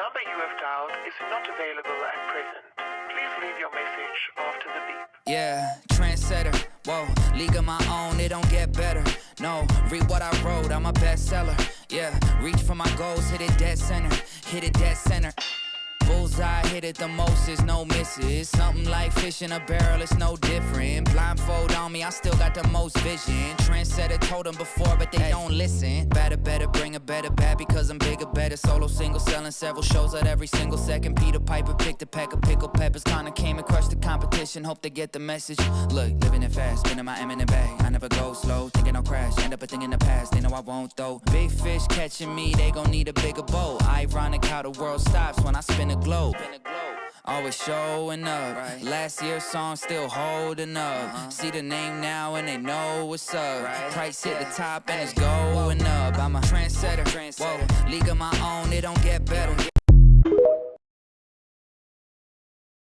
number you have dialed is not available at present. Please leave your message after the beep. Yeah, trendsetter, whoa, league of my own, it don't get better. No, read what I wrote, I'm a bestseller. Yeah, reach for my goals, hit it dead center, hit it dead center. Bullseye, hit it the most, is no misses. Something like fish in a barrel, it's no different. Blindfold on me, I still got the most vision. Trendsetter told them before, but they don't listen. Better, bring it better, bad because I'm bigger, better. Solo, single, selling several shows out every single second. Peter Piper picked a peck of pickled peppers. Kinda came and crushed the competition, hope they get the message. Look, living it fast, spinning my M in bag. I never go slow, thinking I'll crash. End up a thing in the past, they know I won't though. Big fish catching me, they gon' need a bigger boat. Ironic how the world stops when I spin a globe. Always showing up. Right. Last year's song still holding up. See the name now and they know what's up. Right. Price hit the top and it's going up. I'm a trendsetter. Whoa, league of my own, it don't get better.